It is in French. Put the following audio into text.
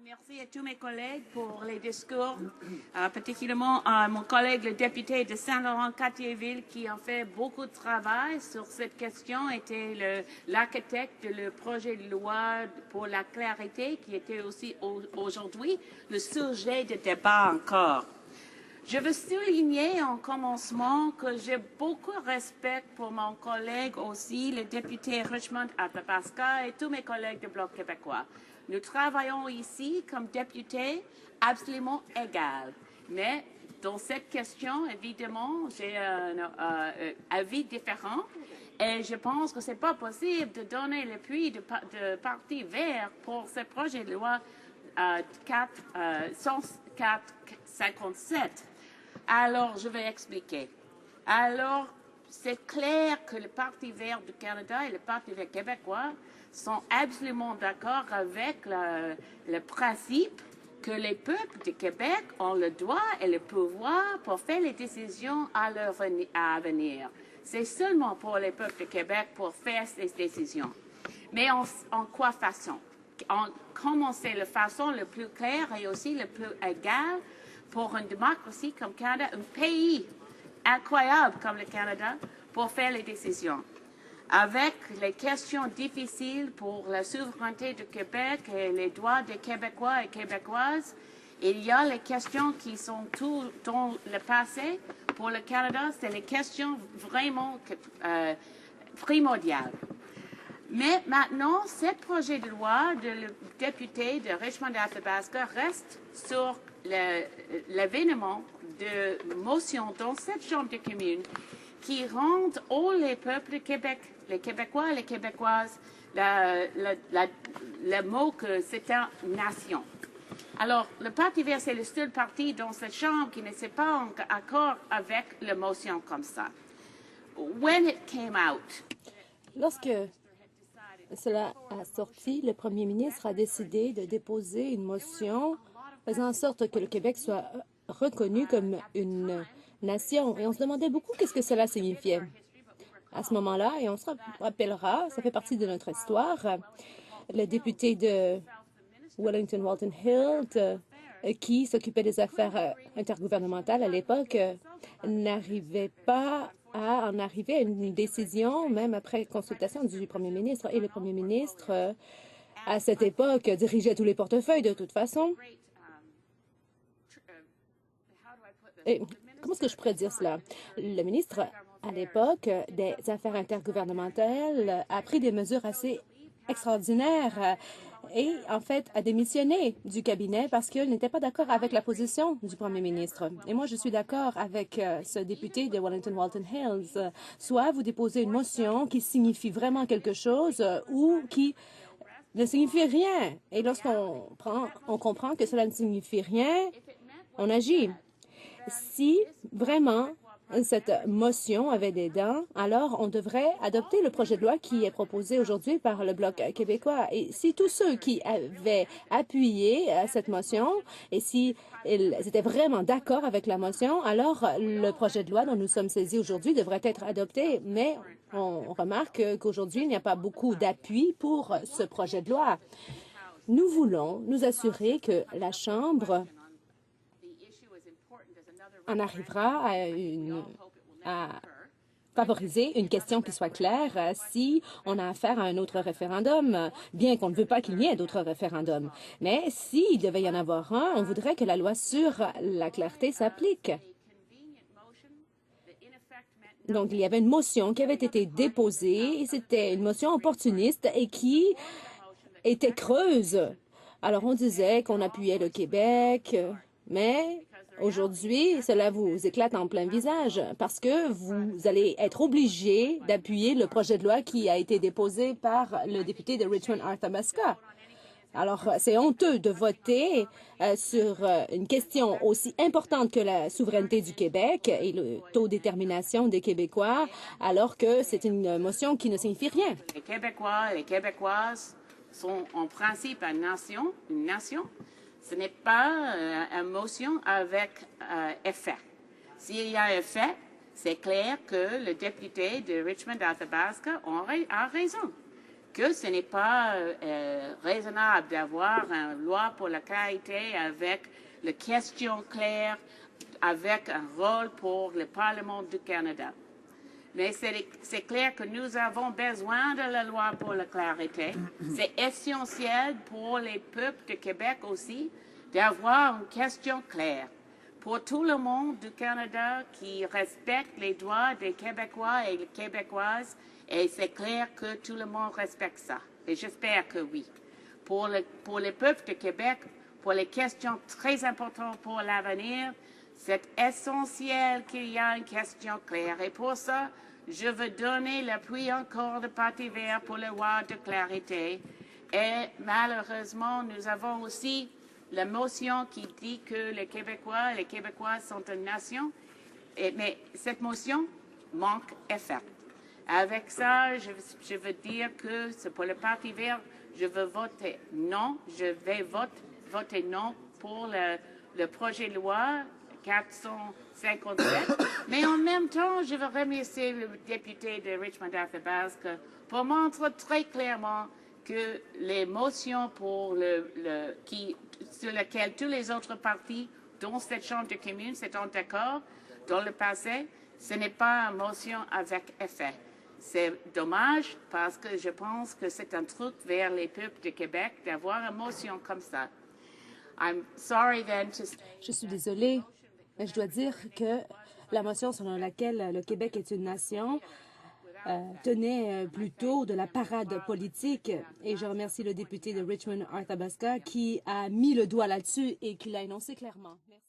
Merci à tous mes collègues pour les discours, particulièrement à mon collègue le député de Saint-Laurent-Cartierville qui a fait beaucoup de travail sur cette question, était l'architecte de le projet de loi pour la clarté qui était aussi aujourd'hui le sujet de débat encore. Je veux souligner en commencement que j'ai beaucoup de respect pour mon collègue aussi, le député Richmond Athabasca et tous mes collègues du Bloc québécois. Nous travaillons ici comme députés absolument égaux. Mais dans cette question, évidemment, j'ai un avis différent et je pense que ce n'est pas possible de donner l'appui de Parti vert pour ce projet de loi 104-57. Alors, je vais expliquer. Alors, c'est clair que le Parti vert du Canada et le Parti vert québécois sont absolument d'accord avec le principe que les peuples du Québec ont le droit et le pouvoir pour faire les décisions à venir. C'est seulement pour les peuples du Québec pour faire ces décisions. Mais en quoi façon? Comment c'est la façon la plus claire et aussi la plus égale pour une démocratie comme le Canada, un pays incroyable comme le Canada, pour faire les décisions. Avec les questions difficiles pour la souveraineté du Québec et les droits des Québécois et Québécoises, il y a les questions qui sont tout dans le passé. Pour le Canada, c'est les questions vraiment primordiales. Mais maintenant, ce projet de loi de député de Richmond-Athabasca reste sur l'événement de motion dans cette Chambre de communes qui rendent tous les peuples du Québec, les Québécois et les Québécoises, le mot que c'est une nation. Alors, le Parti vert, c'est le seul parti dans cette Chambre qui ne s'est pas en accord avec la motion comme ça. When it came out, lorsque cela a sorti, le premier ministre a décidé de déposer une motion faisant en sorte que le Québec soit reconnu comme une nation. Et on se demandait beaucoup qu'est-ce que cela signifiait. À ce moment-là, et on se rappellera, ça fait partie de notre histoire, le député de Wellington Walton Hill, qui s'occupait des affaires intergouvernementales à l'époque, n'arrivait pas à en arriver à une décision, même après consultation du premier ministre. Et le premier ministre, à cette époque, dirigeait tous les portefeuilles de toute façon. Et comment est-ce que je pourrais dire cela? Le ministre, à l'époque, des Affaires intergouvernementales, a pris des mesures assez extraordinaires et, en fait, a démissionné du cabinet parce qu'il n'était pas d'accord avec la position du premier ministre. Et moi, je suis d'accord avec ce député de Wellington Walton Hills. Soit vous déposez une motion qui signifie vraiment quelque chose ou qui ne signifie rien. Et lorsqu'on comprend que cela ne signifie rien, on agit. Si vraiment cette motion avait des dents, alors on devrait adopter le projet de loi qui est proposé aujourd'hui par le Bloc québécois. Et si tous ceux qui avaient appuyé cette motion et si ils étaient vraiment d'accord avec la motion, alors le projet de loi dont nous sommes saisis aujourd'hui devrait être adopté. Mais on remarque qu'aujourd'hui, il n'y a pas beaucoup d'appui pour ce projet de loi. Nous voulons nous assurer que la Chambre en arrivera à favoriser une question qui soit claire si on a affaire à un autre référendum, bien qu'on ne veut pas qu'il y ait d'autres référendums. Mais s'il devait y en avoir un, on voudrait que la loi sur la clarté s'applique. Donc, il y avait une motion qui avait été déposée, et c'était une motion opportuniste et qui était creuse. Alors, on disait qu'on appuyait le Québec, mais aujourd'hui, cela vous éclate en plein visage parce que vous allez être obligé d'appuyer le projet de loi qui a été déposé par le député de Richmond-Athabasca. Alors, c'est honteux de voter sur une question aussi importante que la souveraineté du Québec et le taux de détermination des Québécois, alors que c'est une motion qui ne signifie rien. Les Québécois et les Québécoises sont en principe une nation. Ce n'est pas une motion avec effet. S'il y a effet, c'est clair que le député de Richmond-Athabasca a raison. que ce n'est pas raisonnable d'avoir une loi pour la clarité avec les questions claires, avec un rôle pour le Parlement du Canada. Mais c'est clair que nous avons besoin de la loi pour la clarité. C'est essentiel pour les peuples de Québec aussi d'avoir une question claire. Pour tout le monde du Canada qui respecte les droits des Québécois et des Québécoises, et c'est clair que tout le monde respecte ça. Et j'espère que oui. Pour les peuples de Québec, pour les questions très importantes pour l'avenir, c'est essentiel qu'il y ait une question claire. Et pour ça, je veux donner l'appui encore du Parti vert pour la loi de clarité. Et malheureusement, nous avons aussi la motion qui dit que les Québécois et les Québécoises sont une nation. Mais cette motion manque effet. Avec ça, je veux dire que c'est pour le Parti vert, je veux voter non. Je vais voter non pour le projet de loi 457. Mais en même temps, je veux remercier le député de Richmond-Athabasca pour montrer très clairement que les motions sur lesquelles tous les autres partis, dont cette Chambre de communes, s'étant d'accord dans le passé, ce n'est pas une motion avec effet. C'est dommage parce que je pense que c'est un truc vers les peuples de Québec d'avoir une motion comme ça. Je suis désolée, mais je dois dire que la motion selon laquelle le Québec est une nation tenait plutôt de la parade politique. Et je remercie le député de Richmond-Athabasca qui a mis le doigt là-dessus et qui l'a énoncé clairement. Merci.